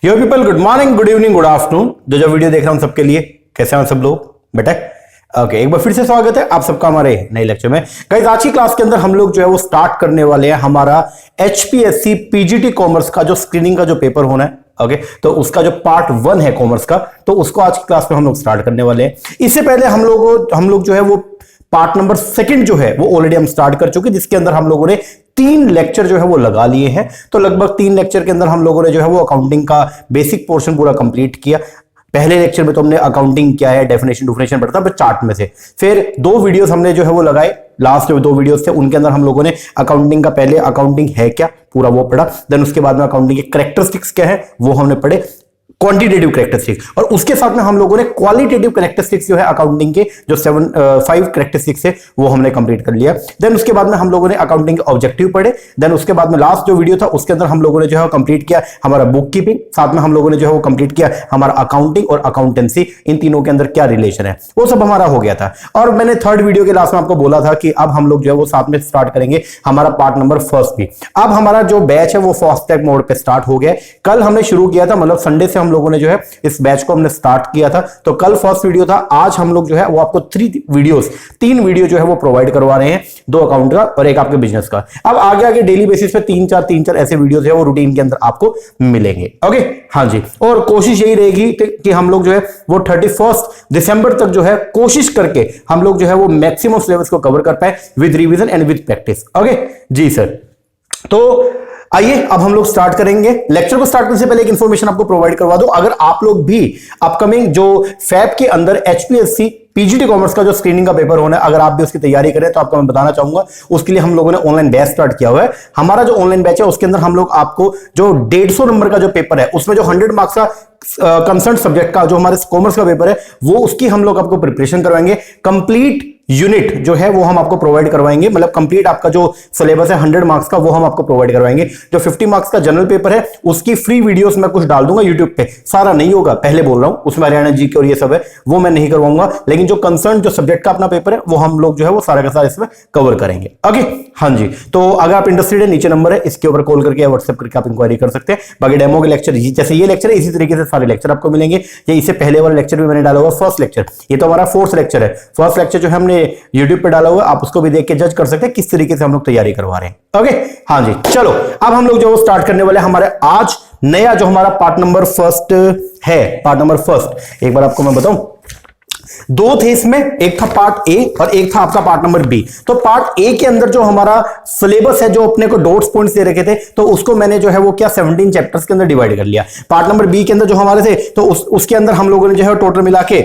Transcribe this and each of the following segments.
यो people, good morning, good evening, good afternoon. जो video देख रहा हूं सबके लिए, कैसे हैं सब लोग बेटा? ओके, एक बार फिर से स्वागत है आप सबका हमारे नए लेक्चर में। गाइस, आज की क्लास के अंदर हम लोग जो है वो स्टार्ट करने वाले हैं हमारा HPSC पीजीटी कॉमर्स का जो स्क्रीनिंग का जो पेपर होना है। ओके, तो उसका जो पार्ट 1 है कॉमर्स का, तो उसको आज की क्लास में हम लोग स्टार्ट करने वाले हैं। इससे पहले हम लोग जो है वो पार्ट नंबर 2 जो है वो ऑलरेडी हम स्टार्ट कर चुके, जिसके अंदर हम लोगों ने 3 लेक्चर जो है वो लगा लिए हैं। तो लगभग 3 लेक्चर के अंदर हम लोगों ने जो है वो अकाउंटिंग का बेसिक पोर्शन पूरा कंप्लीट किया। पहले लेक्चर में तो हमने अकाउंटिंग क्या है, डेफिनेशन डिफिनेशन पढ़ा था चार्ट में से। फिर 2 वीडियोस हमने जो है वो लगाए, लास्ट जो 2 वीडियोस थे उनके अंदर हम लोगों ने अकाउंटिंग का पहले अकाउंटिंग है क्या पूरा वो पढ़ा, देन उसके बाद में अकाउंटिंग के कैरेक्टरिस्टिक्स क्या है वो हमने पढ़े, क्वांटिटेटिव कैरेक्टरिस्टिक्स, और उसके साथ में हम लोगों ने क्वालिटेटिव कैरेक्टरिस्टिक्स जो है अकाउंटिंग के जो 5 कैरेक्टरिस्टिक्स है वो हमने कंप्लीट कर लिया। देन उसके बाद में हम लोगों ने अकाउंटिंग के ऑब्जेक्टिव पढ़े। देन उसके बाद में लास्ट जो वीडियो था उसके अंदर हम लोगों ने जो है कंप्लीट किया हमारा बुक कीपिंग, साथ में हम लोगों ने जो है वो कंप्लीट किया हमारा अकाउंटिंग और अकाउंटेंसी, इन तीनों के अंदर क्या रिलेशन है वो सब हमारा हो गया था। और मैंने 3rd वीडियो के लास्ट में आपको बोला था कि अब हम लोग जो है वो साथ में स्टार्ट करेंगे हमारा पार्ट नंबर 1 भी। अब हमारा जो बैच है वो फास्ट ट्रैक मोड पे स्टार्ट हो गया। कल हमने शुरू किया था, मतलब संडे से हम लोगों ने जो है इस बैच को हमने स्टार्ट किया था। तो कल फर्स्ट वीडियो था, आज हम लोग जो है वो आपको 3 वीडियो जो है वो प्रोवाइड करवा रहे हैं, 2 अकाउंट का और 1 आपके बिजनेस का। अब आगे आगे डेली बेसिस पे 3-4 ऐसे वीडियोस है वो रूटीन के अंदर आपको मिलेंगे। ओके, हाँ जी। और कोशिश यही रहेगी कि हम लोग जो है वो 31 दिसंबर तक जो है कोशिश करके हम लोग जो है वो मैक्सिमम सिलेबस को कवर कर पाए with revision and with practice. Okay जी सर, तो आइए अब हम लोग स्टार्ट करेंगे। लेक्चर को स्टार्ट करने से पहले एक इंफॉर्मेशन आपको प्रोवाइड करवा दो। अगर आप लोग भी अपकमिंग जो फैब के अंदर HPSC पीजीटी कॉमर्स का जो स्क्रीनिंग का पेपर होना है, अगर आप भी उसकी तैयारी करें तो आपको मैं बताना चाहूंगा, उसके लिए हम लोगों ने ऑनलाइन बैच स्टार्ट किया हुआ है। हमारा जो ऑनलाइन बैच है उसके अंदर हम लोग आपको जो 150 नंबर का जो पेपर है उसमें जो 100 मार्क्स का कंसर्न सब्जेक्ट का जो हमारे कॉमर्स का पेपर है वो उसकी हम लोग आपको प्रिपरेशन करवाएंगे। कंप्लीट यूनिट जो है वो हम आपको प्रोवाइड करवाएंगे, मतलब कंप्लीट आपका जो सिलेबस है 100 मार्क्स का वो हम आपको प्रोवाइड करवाएंगे। जो 50 मार्क्स का जनरल पेपर है उसकी फ्री वीडियोस मैं कुछ डाल दूंगा यूट्यूब पे, सारा नहीं होगा, पहले बोल रहा हूं, उसमें हरियाणा जीके और ये सब है वो मैं नहीं करवाऊंगा, लेकिन जो कंसर्न जो सब्जेक्ट का अपना पेपर है वो हम लोग जो है वो सारा का सारा इसमें कवर करेंगे। ओके, हाँ जी। तो अगर आप इंटरेस्टेड है, नीचे नंबर है, इसके ऊपर कॉल करके या व्हाट्सएप करके आप इंक्वायरी कर सकते हैं। बाकी डेमो के लेक्चर जैसे ये लेक्चर है इसी तरीके से सारे लेक्चर आपको मिलेंगे। ये इससे पहले वाला लेक्चर भी मैंने डाला हुआ, फर्स्ट लेक्चर, ये तो हमारा 4th लेक्चर है। फर्स्ट लेक्चर जो है हमने यूट्यूब पे डाला हुआ, आप उसको भी देख के जज कर सकते हैं किस तरीके से हम लोग तैयारी करवा रहे हैं। ओके, हाँ जी। चलो अब हम लोग जो स्टार्ट करने वाले हमारे आज नया जो हमारा पार्ट नंबर 1 है, पार्ट नंबर 1 एक बार आपको मैं बताऊं, 2 थे इसमें, एक था पार्ट ए और एक था आपका पार्ट नंबर बी। तो पार्ट ए के अंदर जो हमारा सिलेबस है जो अपने को डॉट्स पॉइंट्स दे रखे थे, तो उसको मैंने जो है वो क्या 17 चैप्टर्स के अंदर डिवाइड कर लिया। पार्ट नंबर बी के अंदर जो हमारे थे तो उसके अंदर हम लोगों ने जो है टोटल मिला के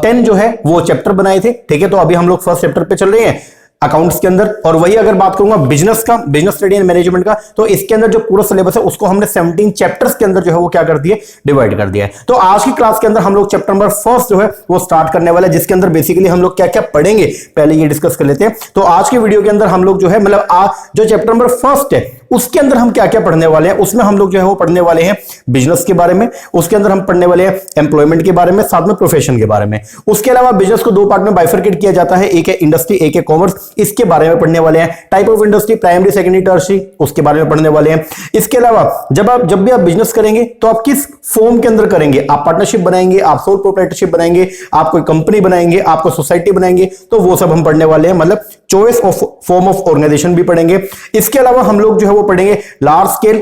10 जो है वो चैप्टर बनाए थे। ठीक है, तो अभी हम लोग फर्स्ट चैप्टर पे चल रहे हैं अकाउंट्स के अंदर। और वही अगर बात करूंगा बिजनेस का, बिजनेस स्टडी एंड मैनेजमेंट का, तो इसके अंदर जो पूरा सिलेबस है उसको हमने 17 चैप्टर्स के अंदर जो है वो क्या कर दिया, डिवाइड कर दिया है। तो आज की क्लास के अंदर हम लोग चैप्टर नंबर 1 जो है वो स्टार्ट करने वाले हैं, जिसके अंदर बेसिकली हम लोग क्या क्या पढ़ेंगे पहले ये डिस्कस कर लेते हैं। तो आज के वीडियो के अंदर हम लोग जो है मतलब जो चैप्टर नंबर 1 है उसके अंदर हम क्या क्या पढ़ने वाले हैं, उसमें हम लोग जो है वो पढ़ने वाले हैं बिजनेस के बारे में, उसके अंदर हम पढ़ने वाले हैं एम्प्लॉयमेंट के बारे में, साथ में प्रोफेशन के बारे में। उसके अलावा बिजनेस को 2 पार्ट में बाइफरकेट किया जाता है, एक है इंडस्ट्री, एक है कॉमर्स, इसके बारे में पढ़ने वाले हैं। Type of industry, primary, secondary, tertiary, उसके बारे में पढ़ने वाले हैं। इसके अलावा जब भी आप बिजनेस करेंगे तो आप किस फॉर्म के अंदर करेंगे, आप पार्टनरशिप बनाएंगे, आप सोल प्रोप्राइटरशिप बनाएंगे, आप कोई कंपनी बनाएंगे, आप कोई सोसाइटी बनाएंगे, तो वो सब हम पढ़ने वाले हैं। मतलब choice of form of organisation भी पढ़ेंगे। इसके अलावा हम लोग जो है वो पढ़ेंगे लार्ज स्केल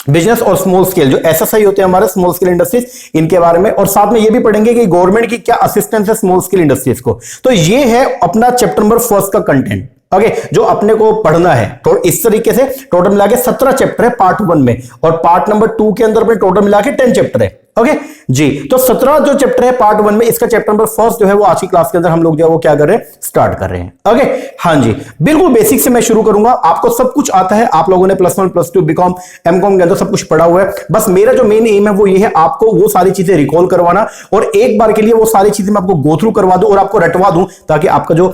बिजनेस और स्मॉल स्केल जो SSI होते हैं हमारे स्मॉल स्केल इंडस्ट्रीज, इनके बारे में। और साथ में ये भी पढ़ेंगे कि गवर्नमेंट की क्या असिस्टेंस है स्मॉल स्केल इंडस्ट्रीज को। तो ये है अपना चैप्टर नंबर 1 का कंटेंट। ओके, जो अपने को पढ़ना है। तो इस तरीके से टोटल मिला के 17 चैप्टर है पार्ट 1 में, और पार्ट नंबर 2 के अंदर अपने टोटल मिला के 10 चैप्टर है। ओके जी, तो 17 जो चैप्टर है पार्ट 1 में, इसका चैप्टर नंबर 1 जो है वो आज की क्लास के अंदर हम लोग जो है वो क्या कर रहे हैं, स्टार्ट कर रहे हैं। ओके, हाँ जी, बिल्कुल बेसिक से मैं शुरू करूंगा। आपको सब कुछ आता है, आप लोगों ने +1 +2 बीकॉम एमकॉम के अंदर सब कुछ पढ़ा हुआ है। बस मेरा जो मेन एम है वो ये है, आपको वो सारी चीजें रिकॉल करवाना और एक बार के लिए वो सारी चीजें मैं आपको गो थ्रू करवा दूं और आपको रटवा दूं, ताकि आपका जो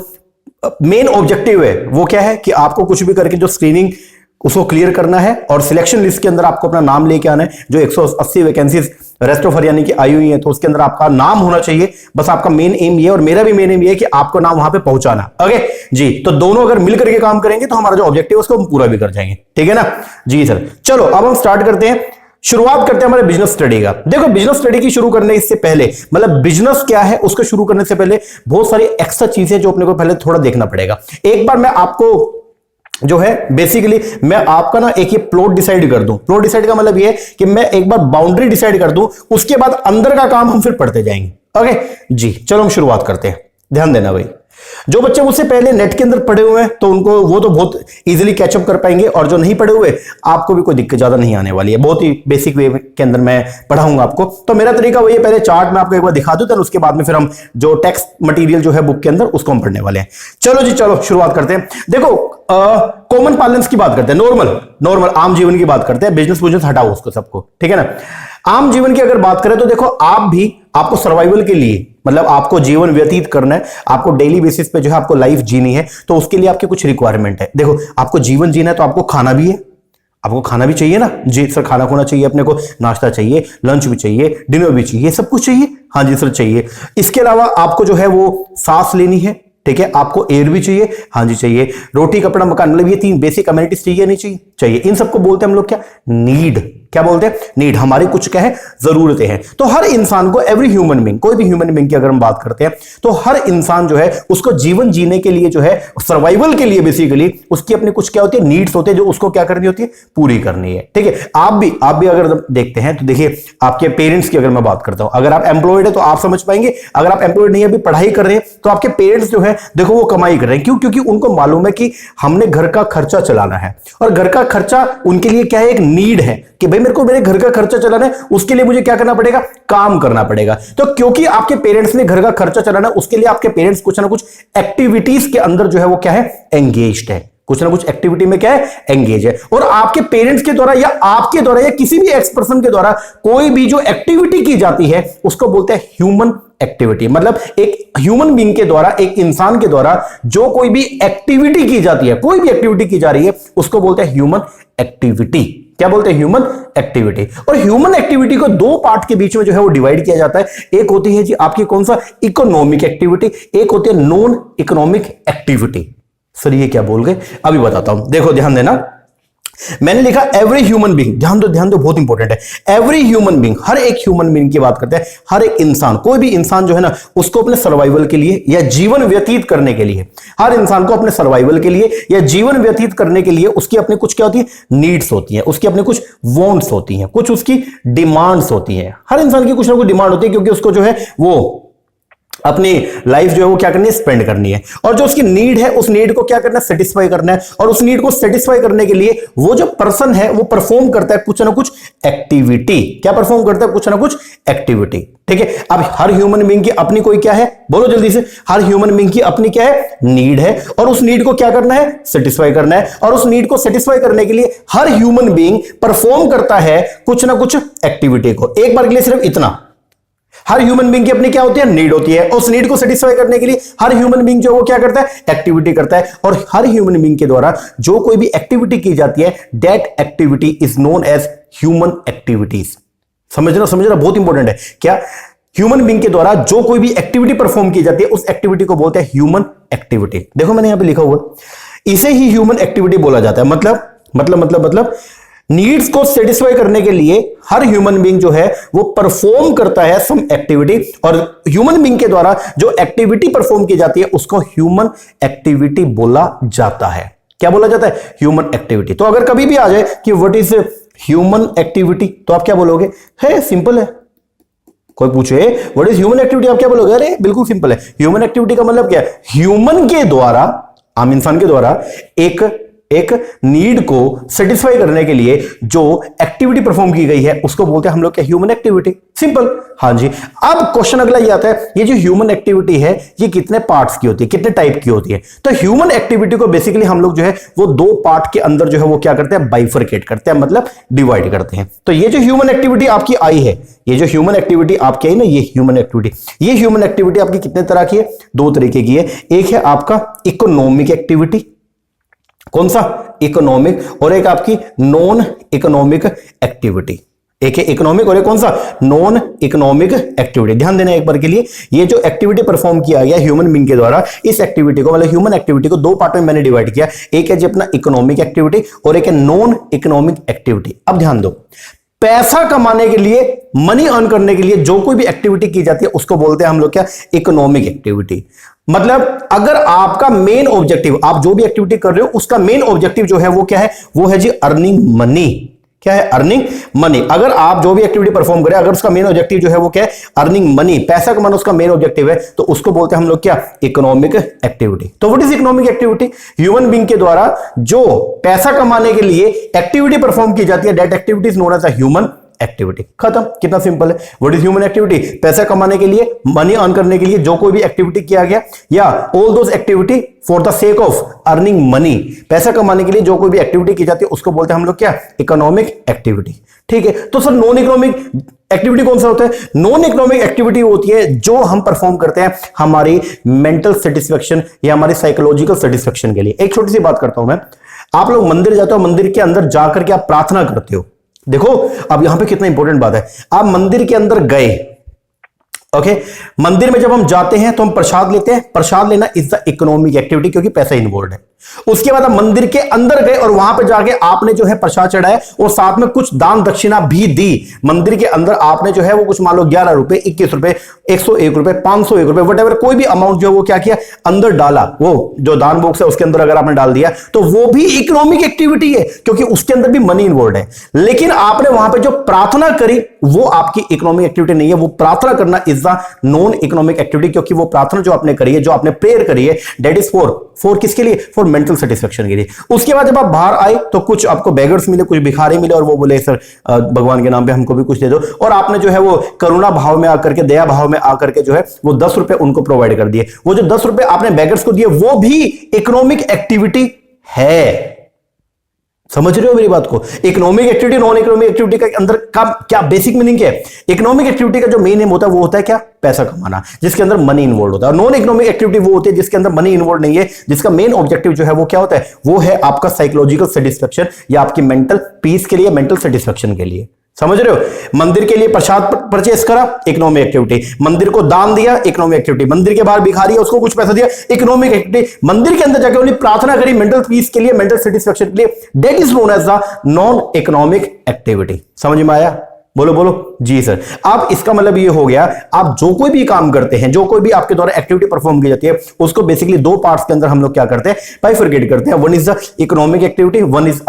मेन ऑब्जेक्टिव है वो क्या है कि आपको कुछ भी करके जो स्क्रीनिंग उसको क्लियर करना है और सिलेक्शन लिस्ट के अंदर आपको अपना नाम लेके आना है। जो 180 वैकेंसीज रेस्ट ऑफ हरियाणा की आई हुई है तो उसके अंदर आपका नाम होना चाहिए। बस आपका मेन एम ये और मेरा भी मेन एम ये है कि आपको नाम वहां पे पहुंचाना। ओके जी, तो दोनों अगर मिल करके काम करेंगे तो हमारा जो ऑब्जेक्टिव है उसको हम पूरा भी कर जाएंगे। ठीक है ना जी सर। चलो अब हम स्टार्ट करते हैं। शुरुआत करते हैं हमारे बिजनेस स्टडी का। देखो बिजनेस स्टडी की शुरू करने इससे पहले, मतलब बिजनेस क्या है उसको शुरू करने से पहले बहुत सारी एक्स्ट्रा चीजें जो अपने को पहले थोड़ा देखना पड़ेगा। एक बार मैं आपको जो है बेसिकली मैं आपका ना एक ये प्लॉट डिसाइड कर दूं। प्लॉट डिसाइड का मतलब ये है कि मैं एक बार बाउंड्री डिसाइड कर दूं, उसके बाद अंदर का काम हम फिर पढ़ते जाएंगे। ओके जी, चलो हम शुरुआत करते हैं। ध्यान देना भाई, जो बच्चे मुझसे पहले नेट के अंदर पढ़े हुए हैं तो उनको वो तो बहुत इजीली कैचअप कर पाएंगे, और जो नहीं पढ़े हुए आपको भी कोई दिक्कत ज्यादा नहीं आने वाली है। बहुत ही बेसिक वे के अंदर मैं पढ़ाऊंगा आपको। तो मेरा तरीका वही है, पहले चार्ट में आपको एक बार दिखा दूं, तो उसके बाद में फिर हम जो टेक्स्ट मटेरियल जो है बुक के अंदर उसको हम पढ़ने वाले हैं। चलो जी, चलो शुरुआत करते हैं। देखो कॉमन पार्लेंस की बात करते हैं, नॉर्मल आम जीवन की बात करते हैं। बिजनेस हटाओ उसको सबको, ठीक है ना। आम जीवन की अगर बात करें तो देखो आपको सर्वाइवल के लिए, मतलब आपको जीवन व्यतीत करना है, आपको डेली बेसिस पे जो है आपको लाइफ जीनी है, तो उसके लिए आपके कुछ रिक्वायरमेंट है। देखो आपको जीवन जीना है तो आपको खाना भी है, आपको खाना भी चाहिए ना जी सर, खाना खोना चाहिए अपने को, नाश्ता चाहिए, लंच भी चाहिए, डिनर भी चाहिए, सब कुछ चाहिए। हाँ जी सर चाहिए। इसके अलावा आपको जो है वो सांस लेनी है, ठीक है, आपको एयर भी चाहिए, हाँ जी चाहिए, रोटी कपड़ा मकान, मतलब ये 3 बेसिक अमेनिटीज चाहिए नहीं चाहिए, चाहिए। इन सबको बोलते हैं हम लोग क्या, नीड। क्या बोलते हैं, नीड। हमारी कुछ क्या है, जरूरतें हैं। तो हर इंसान को, एवरी ह्यूमन बीइंग, कोई भी ह्यूमन बीइंग की अगर हम बात करते हैं तो हर इंसान जो है उसको जीवन जीने के लिए जो है, सर्वाइवल के लिए बेसिकली उसकी अपनी कुछ क्या होती है, नीड्स होते हैं, जो उसको क्या करनी होती है, पूरी करनी है। ठीक है, आप भी अगर देखते हैं तो देखिए आपके पेरेंट्स की अगर मैं बात करता हूं, अगर आप एम्प्लॉयड है तो आप समझ पाएंगे, अगर आप एम्प्लॉयड नहीं है, अभी पढ़ाई कर रहे हैं, तो आपके पेरेंट्स जो है देखो वो कमाई कर रहे हैं। क्यों? क्योंकि उनको मालूम है कि हमने घर का खर्चा चलाना है, और घर का खर्चा उनके लिए क्या है, एक नीड है कि भाई मेरे को मेरे घर का खर्चा चलाना है, उसके लिए मुझे क्या करना पड़ेगा, काम करना पड़ेगा। तो क्योंकि आपके पेरेंट्स ने घर का खर्चा चलाना है, उसके लिए आपके पेरेंट्स कुछ ना कुछ एक्टिविटीज के अंदर जो है वो क्या है, एंगेज्ड है, कुछ ना कुछ एक्टिविटी में क्या है, एंगेज है। और आपके पेरेंट्स के द्वारा या आपके द्वारा या किसी भी एक्स पर्सन के द्वारा कोई भी जो एक्टिविटी की जाती है उसको बोलते हैं ह्यूमन एक्टिविटी। मतलब एक ह्यूमन बीइंग के द्वारा, एक इंसान के द्वारा जो कोई भी एक्टिविटी की जाती है, कोई भी एक्टिविटी की जा रही है, उसको बोलते हैं ह्यूमन एक्टिविटी। क्या बोलते हैं, ह्यूमन एक्टिविटी। और ह्यूमन एक्टिविटी को 2 पार्ट के बीच में जो है वो डिवाइड किया जाता है। एक होती है जी आपकी कौन सा, इकोनॉमिक एक्टिविटी, एक होती है नॉन इकोनॉमिक एक्टिविटी। सर ये क्या बोल गए, अभी बताता हूं, देखो ध्यान देना। मैंने लिखा एवरी ह्यूमन बीइंग, ध्यान दो बहुत इंपॉर्टेंट है। एवरी ह्यूमन बीइंग, हर एक ह्यूमन बीइंग की बात करते हैं, हर एक इंसान, कोई भी इंसान जो है ना, उसको अपने सर्वाइवल के लिए या जीवन व्यतीत करने के लिए, हर इंसान को अपने सर्वाइवल के लिए या जीवन व्यतीत करने के लिए उसकी अपनी कुछ क्या होती है, नीड्स होती है, उसकी अपनी कुछ वांट्स होती हैं, कुछ उसकी डिमांड्स होती हैं। हर इंसान की कुछ ना कुछ डिमांड होती है, क्योंकि उसको जो है वो अपनी लाइफ जो है वो क्या करनी है, स्पेंड करनी है। और जो उसकी नीड है, उस नीड को क्या करना है, सेटिस्फाई करना है। और उस नीड को सेटिस्फाई करने के लिए वो जो पर्सन है वो परफॉर्म करता है कुछ ना कुछ एक्टिविटी। क्या परफॉर्म करता है, कुछ ना कुछ एक्टिविटी। ठीक है, अब हर ह्यूमन बीइंग की अपनी कोई क्या है, बोलो जल्दी से, हर ह्यूमन बीइंग की अपनी क्या है, नीड है, और उस नीड को क्या करना है, सेटिस्फाई करना है। और उस नीड को सेटिस्फाई करने के लिए हर ह्यूमन बीइंग परफॉर्म करता है कुछ ना कुछ एक्टिविटी को। एक बार के लिए सिर्फ इतना, हर ह्यूमन बीइंग की अपनी क्या होती है, नीड होती है। उस नीड को सेटिस्फाई करने के लिए हर ह्यूमन बीइंग जो वो क्या करता है, एक्टिविटी करता है। और हर ह्यूमन बीइंग के द्वारा जो कोई भी एक्टिविटी की जाती है, that activity is known as human activities. समझना बहुत इंपॉर्टेंट है। क्या, ह्यूमन बीइंग के द्वारा जो कोई भी एक्टिविटी परफॉर्म की जाती है, उस एक्टिविटी को बोलते हैं ह्यूमन एक्टिविटी। देखो मैंने यहां पे लिखा हुआ, इसे ही ह्यूमन एक्टिविटी बोला जाता है। मतलब नीड्स को सेटिस्फाई करने के लिए हर ह्यूमन बीइंग जो है वो परफॉर्म करता है सम एक्टिविटी, और ह्यूमन बीइंग के द्वारा जो एक्टिविटी परफॉर्म की जाती है उसको ह्यूमन एक्टिविटी बोला जाता है। क्या बोला जाता है, ह्यूमन एक्टिविटी। तो अगर कभी भी आ जाए कि व्हाट इज ह्यूमन एक्टिविटी, तो आप क्या बोलोगे, है सिंपल है। कोई पूछे व्हाट इज ह्यूमन एक्टिविटी, आप क्या बोलोगे, अरे बिल्कुल सिंपल है। ह्यूमन एक्टिविटी का मतलब क्या है, ह्यूमन के द्वारा, आम इंसान के द्वारा एक नीड को सेटिस्फाई करने के लिए जो एक्टिविटी परफॉर्म की गई है उसको बोलते हैं हम लोग क्या, ह्यूमन एक्टिविटी। सिंपल। हाँ जी। अब क्वेश्चन अगला ये आता है, ये जो ह्यूमन एक्टिविटी है ये कितने पार्ट्स की होती है, कितने टाइप की होती है। तो ह्यूमन एक्टिविटी को बेसिकली हम लोग जो है वो 2 पार्ट के अंदर जो है वो क्या करते हैं, बाइफरकेट करते हैं, मतलब डिवाइड करते हैं। तो ये जो ह्यूमन एक्टिविटी आपकी आई है, ये जो ह्यूमन एक्टिविटी आपकी आई ना, ये ह्यूमन एक्टिविटी आपकी कितने तरह की है, 2 तरीके की है। एक है आपका इकोनॉमिक एक्टिविटी, कौन सा, इकोनॉमिक, और एक आपकी नॉन इकोनॉमिक एक्टिविटी। एक है इकोनॉमिक और एक कौन सा, नॉन इकोनॉमिक एक्टिविटी। ध्यान देना एक बार के लिए, ये जो एक्टिविटी परफॉर्म किया गया ह्यूमन बीइंग के द्वारा, इस एक्टिविटी को मतलब ह्यूमन एक्टिविटी को 2 पार्ट में मैंने डिवाइड किया। एक है जी अपना इकोनॉमिक एक्टिविटी और एक है नॉन इकोनॉमिक एक्टिविटी। अब ध्यान दो, पैसा कमाने के लिए, मनी अर्न करने के लिए जो कोई भी एक्टिविटी की जाती है उसको बोलते हैं हम लोग क्या, इकोनॉमिक एक्टिविटी। मतलब अगर आपका मेन ऑब्जेक्टिव, आप जो भी एक्टिविटी कर रहे हो उसका मेन ऑब्जेक्टिव जो है वो क्या है, वो है जी अर्निंग मनी। क्या है, अर्निंग मनी। अगर आप जो भी एक्टिविटी परफॉर्म करें, अगर उसका मेन ऑब्जेक्टिव जो है वो क्या है, अर्निंग मनी, पैसा कमाना उसका मेन ऑब्जेक्टिव है, तो उसको बोलते हैं हम लोग क्या, इकोनॉमिक एक्टिविटी। तो what is economic activity? Human being के द्वारा जो पैसा कमाने के लिए एक्टिविटी परफॉर्म की जाती है, that activity is known as a human activity. खत्म, कितना सिंपल है। What is human activity? पैसा कमाने के लिए, मनी अर्न करने के लिए जो कोई भी एक्टिविटी किया गया, या all those activity for the sake of earning money, पैसा कमाने के लिए जो कोई भी एक्टिविटी की जाती है उसको बोलते हैं हम लोग क्या, इकोनॉमिक एक्टिविटी। ठीक है। तो सर नॉन इकोनॉमिक एक्टिविटी कौन सा होता है? नॉन इकोनॉमिक एक्टिविटी होती है जो हम परफॉर्म करते हैं हमारी मेंटल सेटिस्फेक्शन या हमारी साइकोलॉजिकल सेटिस्फेक्शन के लिए। एक छोटी सी बात करता हूं मैं, आप लोग मंदिर जाते हो, मंदिर के अंदर जाकर के आप प्रार्थना करते हो। देखो अब यहां पे कितना इंपॉर्टेंट बात है, आप मंदिर के अंदर गए, ओके, मंदिर में जब हम जाते हैं तो हम प्रसाद लेते हैं। प्रसाद लेना इज द इकोनॉमिक एक्टिविटी, क्योंकि पैसा इन्वॉल्व है। उसके बाद आप मंदिर के अंदर गए और वहां पे जाके आपने जो है प्रसाद चढ़ाया और साथ में कुछ दान दक्षिणा भी दी। मंदिर के अंदर आपने जो है वो कुछ मान लो 11 रुपए, 21 रुपए, 101 रुपए, 501 रुपए, वट एवर कोई भी अमाउंट जो है वो क्या किया, अंदर डाला। वो जो दान बॉक्स है उसके अंदर अगर आपने डाल दिया तो वो भी इकोनॉमिक एक्टिविटी है, क्योंकि उसके अंदर भी मनी इन्वॉल्व है। लेकिन आपने वहां पर जो प्रार्थना करी वो आपकी इकोनॉमिक एक्टिविटी नहीं है। वो प्रार्थना करना is the non economic activity, क्योंकि वो प्रार्थना जो आपने करी है, जो आपने प्रेयर करी है, दैट इज फॉर किसके लिए, फॉर मेंटल सेटिस्फेक्शन के लिए। उसके बाद जब आप बाहर आए तो कुछ आपको बेगर्स मिले, कुछ भिखारी मिले और वो बोले सर भगवान के नाम पे हमको भी कुछ दे दो, और आपने जो है वो करुणा भाव में आकर के, दया भाव में आकर के जो है वो 10 रुपए उनको प्रोवाइड कर दिए। वो जो 10 रुपए आपने बेगर्स को दिए वो भी इकोनॉमिक एक्टिविटी है। समझ रहे हो मेरी बात को? Economic activity, non economic activity के अंदर का क्या बेसिक मीनिंग क्या है? इकोनॉमिक एक्टिविटी का जो मेन एम होता है वो होता है क्या, पैसा कमाना, जिसके अंदर मनी इन्वॉल्व होता है। और नॉन इकोनॉमिक एक्टिविटी वो होती है जिसके अंदर मनी इन्वॉल्व नहीं है, जिसका मेन ऑब्जेक्टिव जो है वो क्या होता है, वो है आपका साइकोलॉजिकल सेटिस्फेक्शन या आपकी मेंटल पीस के लिए, मेंटल सेटिस्फेक्शन के लिए। समझ रहे हो? मंदिर के लिए प्रसाद परचेस करा, इकोनॉमिक एक्टिविटी। मंदिर को दान दिया, इकोनॉमिक एक्टिविटी। मंदिर के बाहर भिखारी है उसको कुछ पैसा दिया, इकोनॉमिक एक्टिविटी। मंदिर के अंदर जाकर उन्हें प्रार्थना करी मेंटल पीस के लिए, मेंटल सेटिस्फेक्शन के लिए, that is known as the non economic activity. समझ में आया? बोलो बोलो जी सर। अब इसका मतलब ये हो गया, आप जो कोई भी काम करते हैं, जो कोई भी आपके द्वारा एक्टिविटी परफॉर्म की जाती है, उसको बेसिकली दो पार्ट्स के अंदर हम लोग क्या करते हैं, बाइफरकेट करते हैं। One is the economic activity, one is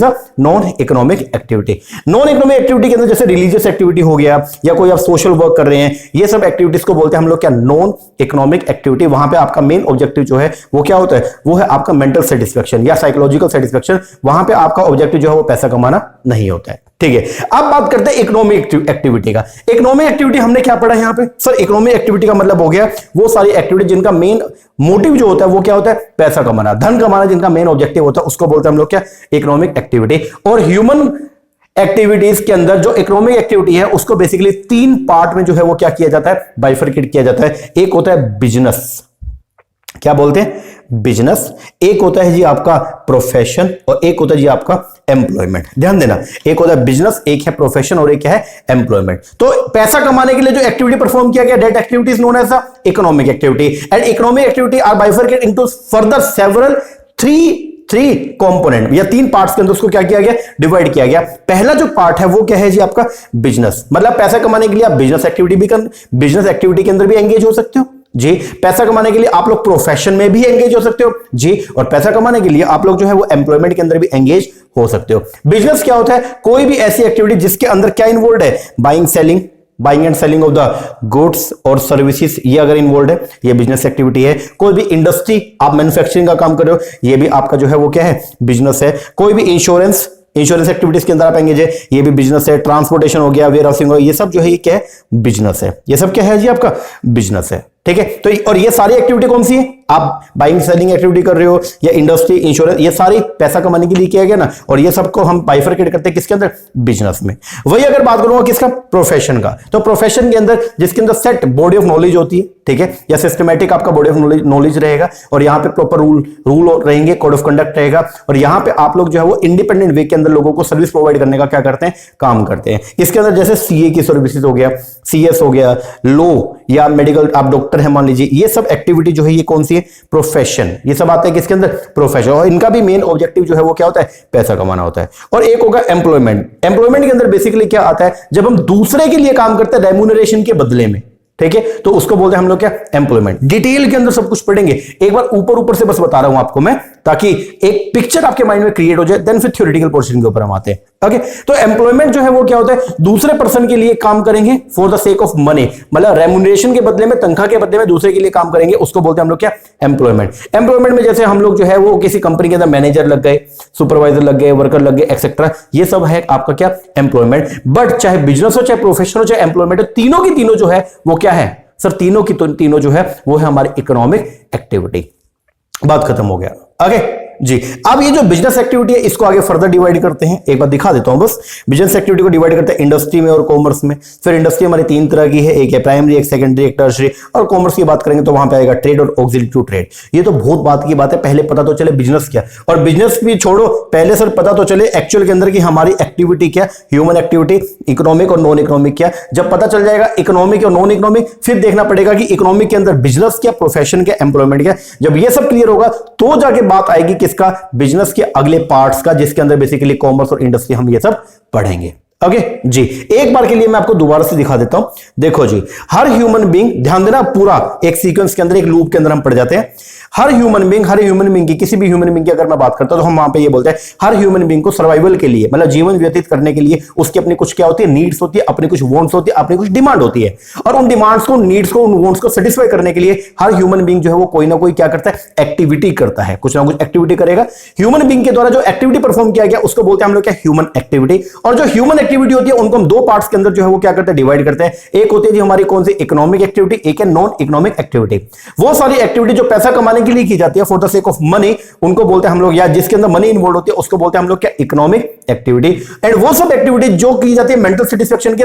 the non economic activity. Non economic activity के अंदर जैसे रिलीजियस एक्टिविटी हो गया, या कोई आप सोशल वर्क कर रहे हैं, ये सब एक्टिविटीज को बोलते हैं हम लोग क्या, नॉन इकोनॉमिक एक्टिविटी। वहां पे आपका मेन ऑब्जेक्टिव जो है वो क्या होता है, वो है आपका मेंटल सेटिस्फेक्शन या साइकोलॉजिकल सेटिस्फेक्शन। वहां पे आपका ऑब्जेक्टिव जो है वो पैसा कमाना नहीं होता है। ठीक है। अब बात करते हैं इकोनॉमिक एक्टिविटी का। इकोनॉमिक एक्टिविटी हमने क्या पढ़ा है यहां पे? सर इकोनॉमिक एक्टिविटी का मतलब हो गया वो सारी एक्टिविटी जिनका मेन मोटिव जो होता है वो क्या होता है, पैसा कमाना, धन कमाना, जिनका मेन ऑब्जेक्टिव होता है उसको बोलते हैं हम लोग क्या, इकोनॉमिक एक्टिविटी। और ह्यूमन एक्टिविटीज के अंदर जो इकोनॉमिक एक्टिविटी है उसको बेसिकली 3 पार्ट में जो है वो क्या किया जाता है, बाइफरकेट किया जाता है। एक होता है बिजनेस, क्या बोलते हैं, बिजनेस। एक होता है जी आपका प्रोफेशन, और एक होता है जी आपका एम्प्लॉयमेंट। ध्यान देना, एक होता है बिजनेस, एक है प्रोफेशन और एक है एम्प्लॉयमेंट। तो पैसा कमाने के लिए जो एक्टिविटी परफॉर्म किया गया, that activity is known as the economic activity. And economic activity are bifurcate into further several three component या 3 पार्ट्स के अंदर उसको क्या किया गया, डिवाइड किया गया। पहला जो पार्ट है वो क्या है जी आपका बिजनेस। मतलब पैसा कमाने के लिए आप बिजनेस एक्टिविटी के अंदर भी एंगेज हो सकते हो जी। पैसा कमाने के लिए आप लोग प्रोफेशन में भी एंगेज हो सकते हो जी, और पैसा कमाने के लिए आप लोग जो है वो एम्प्लॉयमेंट के अंदर भी एंगेज हो सकते हो। बिजनेस क्या होता है, कोई भी ऐसी एक्टिविटी जिसके अंदर क्या इन्वॉल्व है, buying and selling of the goods और सर्विसेज, ये अगर इन्वॉल्व है ये बिजनेस एक्टिविटी है। कोई भी इंडस्ट्री, आप मैन्युफैक्चरिंग का काम कर रहे हो, ये भी आपका जो है वो क्या है, बिजनेस है। कोई भी इंश्योरेंस एक्टिविटीज के अंदर आप एंगेज है, ये भी बिजनेस है। ट्रांसपोर्टेशन हो गया, वेयर हाउसिंग हो गया, ये सब जो है ये क्या है, बिजनेस है। ये सब क्या है जी आपका बिजनेस है। ठीक है। तो और ये सारी एक्टिविटी कौन सी है, आप बाइंग सेलिंग एक्टिविटी कर रहे हो या इंडस्ट्री, इंश्योरेंस, ये सारी पैसा कमाने के लिए किया गया ना। और ये सबको हम बाइफरकेट करते हैं किसके अंदर, बिजनेस में। वही अगर बात करूंगा किसका, प्रोफेशन का, तो प्रोफेशन के अंदर जिसके अंदर सेट बॉडी ऑफ नॉलेज होती है, ठीक है, या सिस्टमेटिक आपका बॉडी ऑफ नॉलेज रहेगा, और यहाँ पे प्रॉपर रूल रहेंगे, कोड ऑफ कंडक्ट रहेगा, और यहाँ पे आप लोग जो है वो इंडिपेंडेंट वे के अंदर लोगों को सर्विस प्रोवाइड करने का क्या करते हैं, काम करते हैं। इसके अंदर जैसे सीए की सर्विसेज हो गया, सीएस हो गया, लो या मेडिकल, आप डॉक्टर है मान लीजिए, ये सब एक्टिविटी जो है ये कौन सी है, प्रोफेशन, ये सब आते हैं किसके अंदर, प्रोफेशन, और इनका भी मेन ऑब्जेक्टिव जो है वो क्या होता है, पैसा कमाना होता है। और एक होगा एम्प्लॉयमेंट। एम्प्लॉयमेंट के अंदर बेसिकली क्या आता है, जब हम दूसरे के लिए काम करते हैं रेम्यूनरेशन के बदले में, ठीक है, तो उसको बोलते हैं हम लोग क्या, एम्प्लॉयमेंट। डिटेल के अंदर सब कुछ पढ़ेंगे, एक बार ऊपर ऊपर से बस बता रहा हूं आपको मैं, ताकि एक पिक्चर आपके माइंड में क्रिएट हो जाए, देन फिर थ्योरेटिकल पोर्शन के ऊपर हम आते हैं। ओके, तो एम्प्लॉयमेंट जो है वो क्या होता है, दूसरे पर्सन के लिए काम करेंगे for the sake of money, मतलब रेम्यूनरेशन के बदले में, तनख्वाह के बदले में दूसरे के लिए काम करेंगे, उसको बोलते हैं हम लोग क्या, एम्प्लॉयमेंट। एम्प्लॉयमेंट में जैसे हम लोग जो है वो किसी कंपनी के अंदर मैनेजर लग गए, सुपरवाइजर लग गए, वर्कर लग गए, एक्सेट्रा, ये सब है आपका क्या, एम्प्लॉयमेंट। बट चाहे बिजनेस हो, चाहे प्रोफेशन हो, चाहे एम्प्लॉयमेंट हो, तीनों की तीनों जो है वो क्या है सर, तीनों की तीनों जो है वो है हमारी इकोनॉमिक एक्टिविटी। बात खत्म हो गया। आगे जी, अब ये जो बिजनेस एक्टिविटी है इसको आगे फर्दर डिवाइड करते हैं, एक बार दिखा देता हूं बस। बिजनेस एक्टिविटी को डिवाइड करते हैं इंडस्ट्री में और कॉमर्स में। फिर इंडस्ट्री हमारी तीन तरह की है, एक है प्राइमरी, एक सेकेंडरी, एक टर्शरी। और कॉमर्स की बात करेंगे तो वहां पे आएगा ट्रेड और ऑक्सिलरी टू ट्रेड। ये तो बहुत बात की बात है, पहले पता तो चले बिजनेस क्या, और बिजनेस भी छोड़ो, पहले सर पता तो चले एक्चुअल के अंदर की हमारी एक्टिविटी क्या, ह्यूमन एक्टिविटी, इकोनॉमिक और नॉन इकोनॉमिक क्या। जब पता चल जाएगा इकोनॉमिक और नॉन इकोनॉमिक, फिर देखना पड़ेगा कि इकोनॉमिक के अंदर बिजनेस क्या, प्रोफेशन क्या, एम्प्लॉयमेंट क्या। जब ये सब क्लियर होगा तो जाके बात आएगी किसका, बिजनेस के अगले पार्ट्स का, जिसके अंदर बेसिकली कॉमर्स और इंडस्ट्री हम ये सब पढ़ेंगे। ओके जी, एक बार के लिए मैं आपको दोबारा से दिखा देता हूं। देखो जी, हर ह्यूमन बीइंग, ध्यान देना, पूरा एक सीक्वेंस के अंदर, एक लूप के अंदर हम पढ़ जाते हैं। हर ह्यूमन बीइंग की, किसी भी ह्यूमन बीइंग की अगर मैं बात करता हूं तो हम वहां पे ये बोलते हैं हर ह्यूमन बीइंग को सर्वाइवल के लिए, मतलब जीवन व्यतीत करने के लिए उसकी अपनी कुछ क्या होती है, नीड्स होती है, अपनी कुछ वांट्स होती है, अपनी कुछ डिमांड होती है। और उन डिमांड्स को, नीड्स को, उन वांट्स को सेटिस्फाई करने के लिए हर ह्यूमन बीइंग जो है वो कोई ना कोई क्या करता है, एक्टिविटी करता है, कुछ ना कुछ एक्टिविटी करेगा। ह्यूमन बीइंग के द्वारा जो एक्टिविटी परफॉर्म किया गया उसको बोलते हैं हम लोग क्या, ह्यूमन एक्टिविटी। और जो ह्यूमन एक्टिविटी होती है उनको हम दो पार्ट्स के अंदर जो है वो क्या करते हैं, डिवाइड करते हैं। एक होती है जी हमारी कौन सी, इकोनॉमिक एक्टिविटी, एक है नॉन इकोनॉमिक एक्टिविटी। वो सारी एक्टिविटी जो पैसा कमाने के लिए की जाती है for the sake of money, उनको बोलते हैं हम लोग, या जिसके अंदर मनी इन्वॉल्व होती है उसको बोलते हैं हम लोग क्या, इकोनॉमिक एक्टिविटी। एंड वो सब एक्टिविटी जो की जाती है मेंटल सेटिस्फेक्शन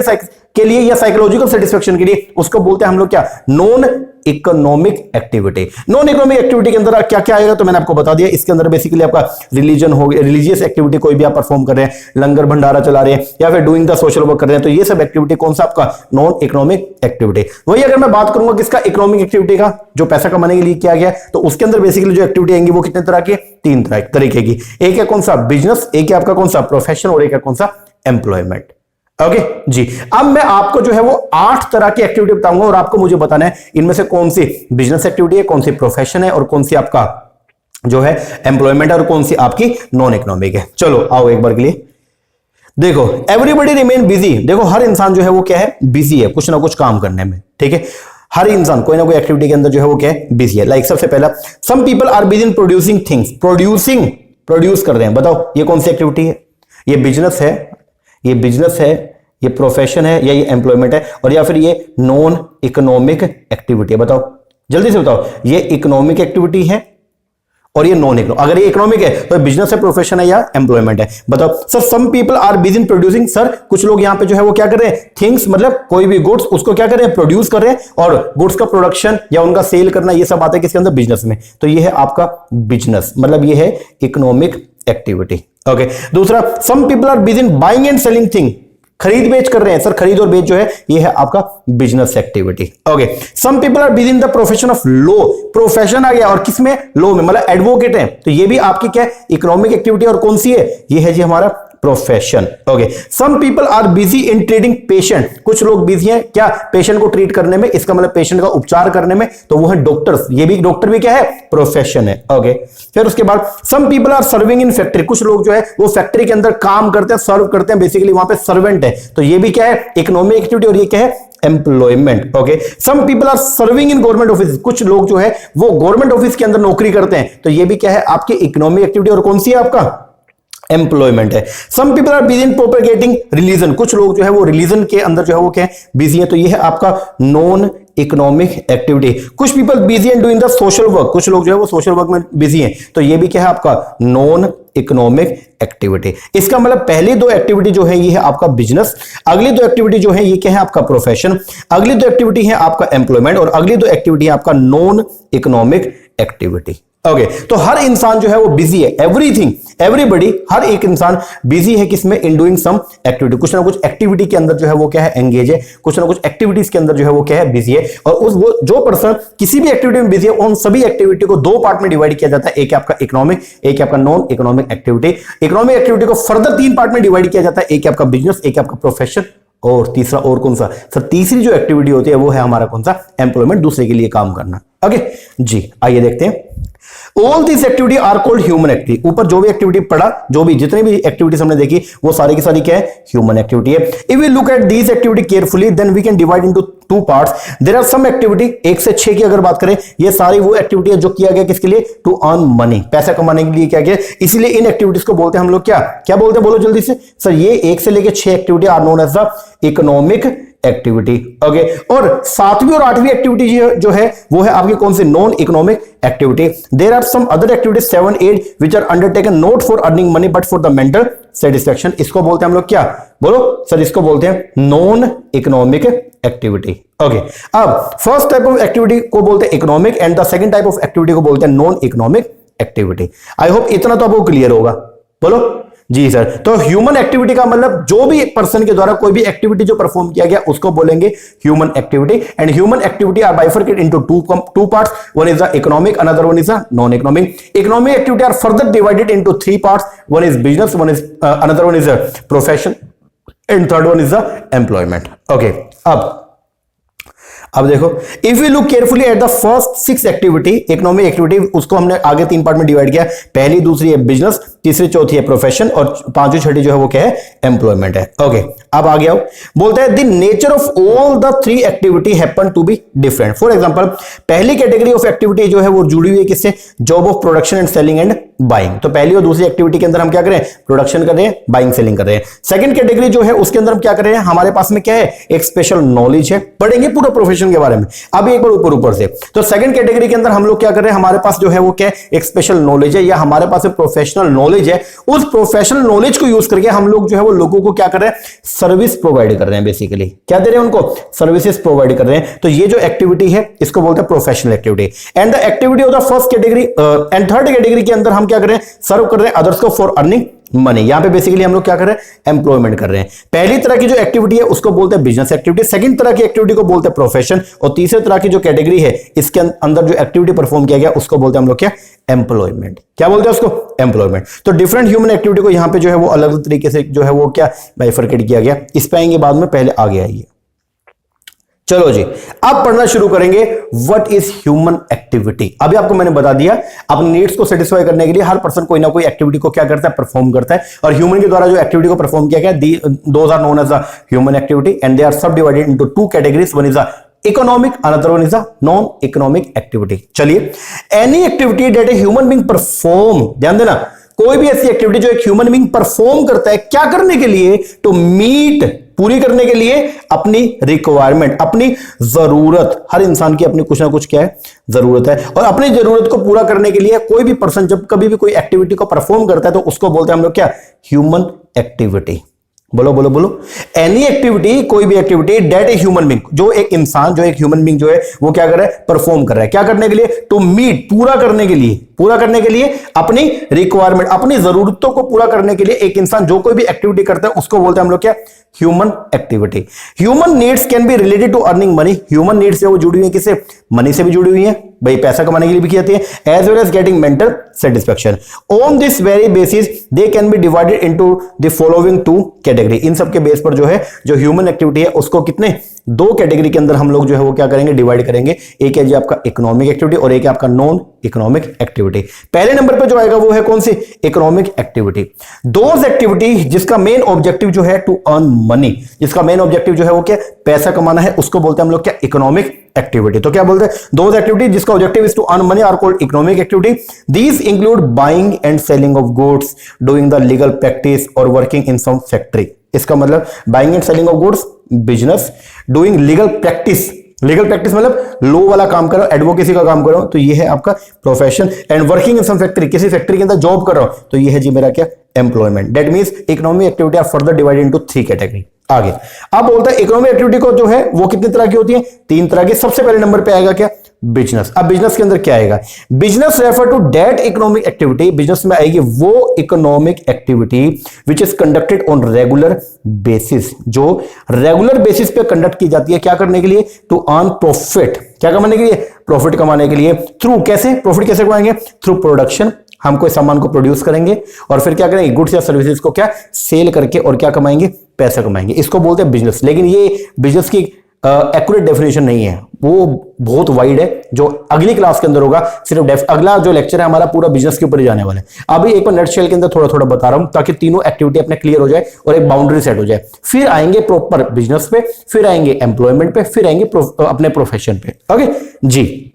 के लिए या साइकोलॉजिकल सेटिस्फेक्शन के लिए, उसको बोलते हैं हम लोग क्या, non economic activity. Non economic activity के अंदर क्या क्या आएगा तो मैंने आपको बता दिया। इसके अंदर बेसिकली आपका रिलीजन हो गया, रिलीजियस एक्टिविटी कोई भी आप परफॉर्म कर रहे हैं, लंगर भंडारा चला रहे हैं, या फिर डूइंग द सोशल वर्क कर रहे हैं, तो ये सब एक्टिविटी कौन सा आपका, नॉन इकोनॉमिक एक्टिविटी। वही अगर मैं बात करूंगा किसका, इकोनॉमिक एक्टिविटी का, जो पैसा कमाने के लिए किया गया, तो उसके अंदर बेसिकली जो एक्टिविटी आएंगी वो कितने तरह की, तीन तरीके की। एक है कौन सा, बिजनेस, एक है आपका कौन सा, प्रोफेशन, और एक है कौन सा, एम्प्लॉयमेंट। ओके जी, अब मैं आपको जो है वो 8 तरह की एक्टिविटी बताऊंगा और आपको मुझे बताना है इनमें से कौन सी बिजनेस एक्टिविटी है, कौन सी प्रोफेशन है, और कौन सी आपका जो है एम्प्लॉयमेंट है, और कौन सी आपकी नॉन इकोनॉमिक है। चलो आओ एक बार के लिए देखो, एवरीबॉडी रिमेन बिजी। देखो हर इंसान जो है वो क्या है, बिजी है कुछ ना कुछ काम करने में, ठीक है। हर इंसान कोई ना कोई एक्टिविटी के अंदर जो है वो क्या है, बिजी है। लाइक सबसे पहला, some people are busy in producing things. Produce कर रहे हैं। बताओ ये कौन सी एक्टिविटी है, ये बिजनेस है, ये बिजनेस है, ये प्रोफेशन है, या ये एम्प्लॉयमेंट है, और या फिर ये नॉन इकोनॉमिक एक्टिविटी है। बताओ जल्दी से बताओ, ये इकोनॉमिक एक्टिविटी है और ये नॉन इकोनॉमिक। अगर ये इकोनॉमिक है तो बिजनेस है, प्रोफेशन है, या एम्प्लॉयमेंट है। बताओ sir, some people are busy in producing. Sir कुछ लोग यहां पे जो है वो क्या कर रहे हैं, थिंग्स मतलब कोई भी गुड्स, उसको क्या कर रहे हैं, प्रोड्यूस कर रहे हैं, और गुड्स का प्रोडक्शन या उनका सेल करना, ये सब आता है किसके अंदर, बिजनेस में। तो ये है आपका बिजनेस, मतलब ये है इकोनॉमिक एक्टिविटी। ओके, दूसरा, some people are busy in buying and selling thing. खरीद बेच कर रहे हैं। सर खरीद और बेच जो है ये है आपका business activity. Okay, some people are busy in the profession of law. Profession आ गया और किसमें, लॉ में, मतलब एडवोकेट है, तो ये भी आपकी क्या है, इकोनॉमिक एक्टिविटी। और कौन सी है, ये है जी हमारा profession. Okay, some people are busy in treating patient. कुछ लोग बिजी हैं क्या, पेशेंट को ट्रीट करने में, इसका मतलब पेशेंट का उपचार करने में, तो वो है डॉक्टर्स। ये भी, डॉक्टर भी क्या है, प्रोफेशन है। ओके, फिर उसके बाद some people are serving in factory. कुछ लोग जो है वो फैक्ट्री के अंदर काम करते हैं, सर्व करते हैं, बेसिकली वहां पे सर्वेंट है, तो ये भी क्या है, इकोनॉमिक एक्टिविटी, और ये क्या है, employment. Okay, some people are serving in government office. कुछ लोग जो है वो गवर्नमेंट ऑफिस के अंदर नौकरी करते हैं, तो ये भी क्या है, आपकी इकोनॉमिक एक्टिविटी, और कौन सी है आपका, एम्प्लॉयमेंट है। Some people are busy in propagating religion. कुछ लोग जो है वो रिलीजन के अंदर जो है वो क्या है, बिजी है, तो ये है आपका नॉन इकोनॉमिक एक्टिविटी। कुछ people busy in doing the social work. कुछ लोग जो है वो सोशल वर्क में बिजी हैं, तो ये भी क्या है आपका नॉन इकोनॉमिक एक्टिविटी। इसका मतलब पहली दो एक्टिविटी जो है ये है आपका बिजनेस, अगली दो एक्टिविटी जो है ये क्या है आपका प्रोफेशन, अगली दो एक्टिविटी है आपका एम्प्लॉयमेंट और अगली दो एक्टिविटी है आपका नॉन इकोनॉमिक एक्टिविटी। ओके तो हर इंसान जो है वो बिजी है, एवरीथिंग एवरीबडी, हर एक इंसान बिजी है किसमें, इन डूइंग सम एक्टिविटी, कुछ ना कुछ एक्टिविटी के अंदर जो है वो क्या है एंगेज है, कुछ ना कुछ एक्टिविटीज के अंदर जो है वो क्या है बिजी है। और उस वो जो पर्सन किसी भी एक्टिविटी में बिजी है उन सभी एक्टिविटी को दो पार्ट में डिवाइड किया जाता है, एक है आपका इकोनॉमिक, एक है आपका non economic activity. Economic activity को फर्दर तीन पार्ट में डिवाइड किया जाता है, एक है आपका बिजनेस, एक है आपका प्रोफेशन और तीसरा और कौन सा सर, तीसरी जो एक्टिविटी होती है वो है हमारा कौन सा, एम्प्लॉयमेंट, दूसरे के लिए काम करना। ओके जी आइए देखते हैं। All this activity are called human activity. ऊपर जो भी एक्टिविटी पढ़ा, जो भी जितने भी एक्टिविटीज हमने देखी वो सारी की सारी क्या है, ह्यूमन एक्टिविटी है। If we look at this activity carefully then we can divide into two parts. There are some activity, 1 से 6 की अगर बात करें, ये सारी वो एक्टिविटी है जो किया गया किसके लिए, टू अर्न मनी, पैसा कमाने के लिए क्या गया, इसीलिए इन एक्टिविटीज को बोलते हैं हम लोग क्या क्या बोलते हैं, बोलो जल्दी से सर। ये 1 से लेकर 6 activity are known as the economic activity. Okay और 7वीं और 8वीं एक्टिविटी जो है वो है आपकी कौन सी, non economic activity. There are some other activities 7, 8 which are undertaken not for earning money but for the mental satisfaction. इसको बोलते हैं हम लोग क्या, बोलो सर, इसको बोलते हैं नॉन इकोनॉमिक एक्टिविटी। ओके अब फर्स्ट टाइप ऑफ एक्टिविटी को बोलते हैं economic and the second type of activity को बोलते हैं non economic activity. I hope इतना तो आपको क्लियर होगा, बोलो जी सर। तो ह्यूमन एक्टिविटी का मतलब जो भी पर्सन के द्वारा कोई भी एक्टिविटी जो परफॉर्म किया गया उसको बोलेंगे human activity. And human activity are bifurcated into two parts, one is the economic, another one is the non economic. Economic activity are further divided into 3 parts, one is business, one is another one is profession and third one is the employment. Okay अब देखो, if you look carefully at the first 6 activity, economic activity, उसको हमने आगे 3 part में divide किया, पहली दूसरी है बिजनेस, तीसरी चौथी है प्रोफेशन और पांचवी छठी जो है वो क्या है, एम्प्लॉयमेंट है। ओके अब आ गया, बोलते हैं the nature of all the 3 activity happen to be different. For example पहली कैटेगरी ऑफ एक्टिविटी जो है वो जुड़ी हुई है किससे, job of production and selling and buying. तो पहली और दूसरी एक्टिविटी के अंदर हम क्या करें, प्रोडक्शन कर रहे हैं, बाइंग सेलिंग कर रहे हैं। सेकंड कैटेगरी जो है उसके अंदर हम क्या कर रहे हैं, हमारे पास में क्या है, एक स्पेशल नॉलेज है, पढ़ेंगे पूरा प्रोफेशन के बारे में अब एक बार ऊपर से। तो सेकंड कैटेगरी के अंदर हम लोग क्या कर रहे हैं, हमारे पास जो है वो क्या है, एक स्पेशल नॉलेज है या हमारे पास एक प्रोफेशनल नॉलेज है। उस प्रोफेशनल नॉलेज को यूज करके हम लोग जो है वो लोगों को क्या कर रहे हैं, सर्विस प्रोवाइड कर रहे हैं। बेसिकली क्या दे रहे हैं उनको, सर्विसेज प्रोवाइड कर रहे हैं। तो ये जो एक्टिविटी है इसको बोलते हैं professional activity. And the activity of the first category and third category के अंदर हम क्या कर रहे हैं, सर्व कर रहे हैं अदर्स को फॉर अर्निंग मनी। यहां पे बेसिकली हम लोग क्या कर रहे हैं, एम्प्लॉयमेंट कर रहे हैं। पहली तरह की जो एक्टिविटी है उसको बोलते हैं बिजनेस एक्टिविटी, सेकंड तरह की एक्टिविटी को बोलते हैं प्रोफेशन और तीसरे तरह की जो कैटेगरी है इसके अंदर जो एक्टिविटी परफॉर्म किया गया उसको बोलते हैं हम लोग क्या, एम्प्लॉयमेंट। क्या बोलते हैं उसको, एम्प्लॉयमेंट। तो डिफरेंट ह्यूमन एक्टिविटी को यहां पे जो है वो अलग तरीके से जो है वो क्या बाइफरकेट किया गया। इस पे आएंगे बाद में, पहले आगे आइए। चलो जी अब पढ़ना शुरू करेंगे व्हाट इज ह्यूमन एक्टिविटी। अभी आपको मैंने बता दिया, अपने नीड्स को सेटिस्फाई करने के लिए हर पर्सन कोई ना कोई एक्टिविटी को क्या करता है, परफॉर्म करता है। और ह्यूमन के द्वारा जो एक्टिविटी को परफॉर्म किया गया, those are known as the human activity and they are sub divided into 2 categories, one is the economic, another one is the non economic activity. चलिए, any activity that a human being perform, ध्यान देना, कोई भी ऐसी activity जो एक human being perform करता है, क्या करने के लिए, टू मीट, पूरी करने के लिए अपनी रिक्वायरमेंट, अपनी जरूरत। हर इंसान की अपनी कुछ ना कुछ क्या है, जरूरत है। और अपनी जरूरत को पूरा करने के लिए कोई भी पर्सन जब कभी भी कोई एक्टिविटी को परफॉर्म करता है तो उसको बोलते हैं हम लोग क्या, ह्यूमन एक्टिविटी। बोलो बोलो बोलो, एनी एक्टिविटी, कोई भी activity that a human being, जो एक इंसान, जो एक ह्यूमन बीइंग जो है वो क्या कर रहा है, परफॉर्म कर रहा है। क्या करने के लिए, टू मीट, पूरा करने के लिए, पूरा करने के लिए अपनी रिक्वायरमेंट, अपनी जरूरतों को पूरा करने के लिए एक इंसान जो कोई भी एक्टिविटी करता है उसको बोलते हैं हम लोग क्या, human activity. Human needs can be related to earning money. Human needs वो जुड़ी हुई है किससे, मनी से भी जुड़ी हुई है, भाई पैसा कमाने के लिए भी कहते हैं, as well as getting mental satisfaction. On this very basis they can be divided into the following 2 category. इन सब के बेस पर जो है, जो ह्यूमन एक्टिविटी है उसको कितने, 2 कैटेगरी के अंदर हम लोग जो है वो क्या करेंगे, डिवाइड करेंगे। एक है जी आपका इकोनॉमिक एक्टिविटी और एक है आपका नॉन इकोनॉमिक एक्टिविटी। पहले नंबर पे जो आएगा वो है कौन सी, इकोनॉमिक एक्टिविटी। दोज एक्टिविटी जिसका मेन ऑब्जेक्टिव जो है टू अर्न मनी, जिसका मेन ऑब्जेक्टिव जो है वो क्या, पैसा कमाना है, उसको बोलते हैं हम लोग क्या, इकोनॉमिक एक्टिविटी। तो क्या बोलते हैं, दोज एक्टिविटी जिसका objective is to earn money are called economic activity. These include buying and selling of goods, doing the legal practice और वर्किंग इन सम फैक्ट्री। इसका मतलब buying and selling of goods business, doing legal practice legal practice मतलब law वाला काम करो, advocacy का काम करो, तो ये है आपका profession. And working in some factory, किसी फैक्ट्री के अंदर जॉब कर रहा हूं, तो ये है जी मेरा क्या, employment. That means economic activity are further divided into 3 category. आगे अब बोलता है इकोनॉमिक एक्टिविटी को जो है वो कितनी तरह की होती है, 3 तरह की। सबसे पहले नंबर पे आएगा क्या, बिजनेस। अब बिजनेस के अंदर क्या आएगा, business refer to that economic activity, business में आएगी वो economic activity which is conducted on regular basis, जो रेगुलर बेसिस पे कंडक्ट की जाती है, क्या करने के लिए, टू अर्न प्रॉफिट, क्या कमाने के लिए, प्रॉफिट कमाने के लिए। थ्रू, कैसे प्रॉफिट कैसे कमाएंगे, थ्रू प्रोडक्शन, हम कोई सामान को प्रोड्यूस करेंगे और फिर क्या करेंगे, गुड्स या सर्विसेज को क्या सेल करके और क्या कमाएंगे, पैसा कमाएंगे। इसको बोलते हैं बिजनेस। लेकिन ये बिजनेस की एक्यूरेट डेफिनेशन नहीं है, वो बहुत वाइड है, जो अगली क्लास के अंदर होगा। सिर्फ अगला जो लेक्चर है हमारा पूरा बिजनेस के ऊपर ही जाने वाला है। अभी एक बार नटशेल के अंदर थोड़ा थोड़ा बता रहा हूं ताकि तीनों एक्टिविटी अपने क्लियर हो जाए और एक बाउंड्री सेट हो जाए। फिर आएंगे प्रॉपर बिजनेस पे, फिर आएंगे एम्प्लॉयमेंट पे, फिर आएंगे अपने प्रोफेशन पे। ओके जी,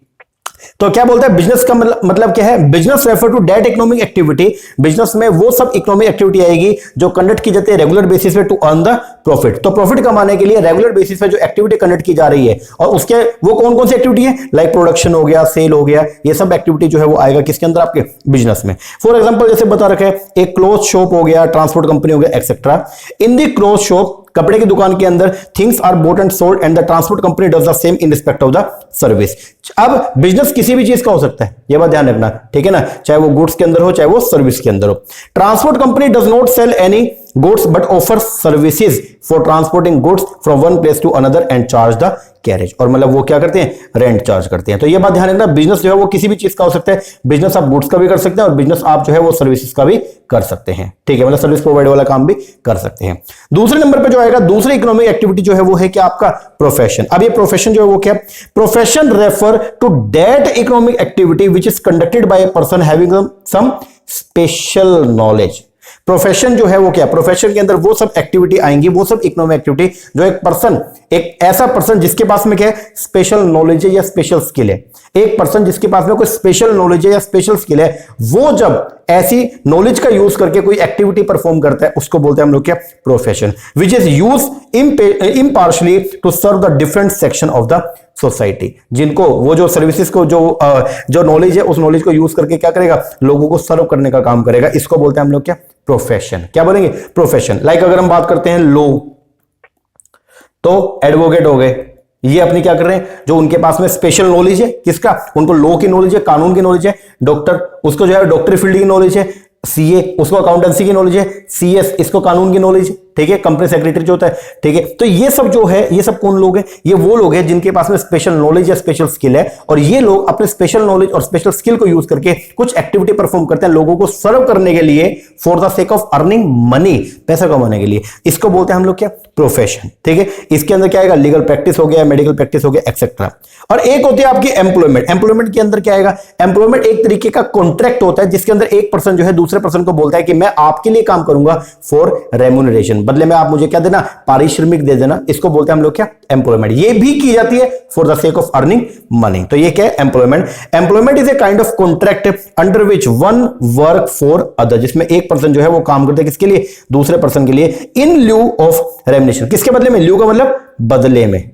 तो क्या बोलता है बिजनेस का मतलब क्या है, business refer to that economic activity, business में वो सब इकोनॉमिक एक्टिविटी आएगी जो कंडक्ट की जाती है रेगुलर बेसिस पे टू अर्न द प्रॉफिट। तो प्रॉफिट कमाने के लिए रेगुलर बेसिस पे जो एक्टिविटी कंडक्ट की जा रही है, और उसके वो कौन कौन सी एक्टिविटी है, लाइक प्रोडक्शन हो गया, सेल हो गया, ये सब एक्टिविटी जो है वो आएगा किसके अंदर, आपके बिजनेस में। फॉर एग्जांपल जैसे बता रखे एक क्लोथ शॉप हो गया, ट्रांसपोर्ट कंपनी हो गया, etcetera. In the cloth shop, कपड़े की दुकान के अंदर, things are bought and sold and the transport company does the same in respect of the service. अब बिजनेस किसी भी चीज का हो सकता है, यह बात ध्यान रखना, ठीक है ना, चाहे वो गुड्स के अंदर हो चाहे वो सर्विस के अंदर हो। Transport company does not sell any goods but offer services for transporting goods from one place to another and charge the carriage। और मतलब वो क्या करते हैं, रेंट चार्ज करते हैं। तो ये बात ध्यान रखना, बिजनेस जो है वो किसी भी चीज का हो सकता है। बिजनेस आप गुड्स का भी कर सकते हैं और बिजनेस आप जो है वो सर्विसेज का भी कर सकते हैं, ठीक है, मतलब सर्विस प्रोवाइड वाला काम भी कर सकते हैं। दूसरे नंबर पे जो आएगा, दूसरी इकोनॉमिक एक्टिविटी जो है वो है क्या, आपका प्रोफेशन। अब ये प्रोफेशन जो है वो क्या, profession refer to that economic activity which is conducted by a person having some special knowledge. Profession जो है वो क्या, प्रोफेशन के अंदर वो सब एक्टिविटी आएंगी, वो सब इकोनॉमिक एक्टिविटी जो एक पर्सन, एक ऐसा पर्सन जिसके पास में क्या है, स्पेशल नॉलेज है या स्पेशल स्किल है। एक पर्सन जिसके पास में कोई स्पेशल नॉलेज है या स्पेशल स्किल है, वो जब ऐसी नॉलेज का यूज करके कोई एक्टिविटी परफॉर्म करता है, उसको बोलते हैं हम लोग क्या, profession, which is use impartially to serve the different section of the society. जिनको वो जो सर्विसेज को जो नॉलेज है उस नॉलेज को यूज करके क्या करेगा, लोगों को सर्व करने का काम करेगा। इसको बोलते हैं हम लोग क्या, प्रोफेशन। क्या बोलेंगे, प्रोफेशन। लाइक अगर हम बात करते हैं लॉ, तो एडवोकेट हो गए, ये अपनी क्या कर रहे हैं, जो उनके पास में स्पेशल नॉलेज है, किसका, उनको लॉ की नॉलेज है, कानून की नॉलेज है। डॉक्टर, उसको जो है डॉक्टरी फील्ड की नॉलेज है। सीए, उसको अकाउंटेंसी की नॉलेज है। सीएस, इसको कानून की नॉलेज है, ठीक है, कंपनी सेक्रेटरी जो होता है, ठीक है। तो ये सब जो है, ये सब कौन लोग हैं, ये वो लोग हैं जिनके पास में स्पेशल नॉलेज या स्पेशल स्किल है, और ये लोग अपने स्पेशल नॉलेज और स्पेशल स्किल को यूज करके कुछ एक्टिविटी परफॉर्म करते हैं लोगों को सर्व करने के लिए, for the sake of earning money, पैसा कमाने के लिए। इसको बोलते हैं हम लोग क्या, प्रोफेशन, ठीक है। इसके अंदर क्या आएगा, लीगल प्रैक्टिस हो गया, मेडिकल प्रैक्टिस हो गया, एक्सेट्रा। और एक होती है आपकी एम्प्लॉयमेंट। एम्प्लॉयमेंट के अंदर क्या आएगा, एम्प्लॉयमेंट एक तरीके का कॉन्ट्रैक्ट होता है जिसके अंदर एक पर्सन जो है दूसरे पर्सन को बोलता है कि मैं आपके लिए काम करूंगा फॉर रेम्यूनरेशन, बदले में आप मुझे क्या देना, पारिश्रमिक दे देना। इसको बोलते हैं हम लोग क्या, एम्प्लॉयमेंट। ये भी की जाती है for the sake of earning money. तो ये क्या है, employment. Employment is a kind of contract under which one work for other, जिसमें एक पर्सन जो है वो काम करते हैं किसके लिए, दूसरे पर्सन के लिए, इन ल्यू ऑफ रेम्यूनरेशन। किसके बदले में, ल्यू का मतलब बदले में।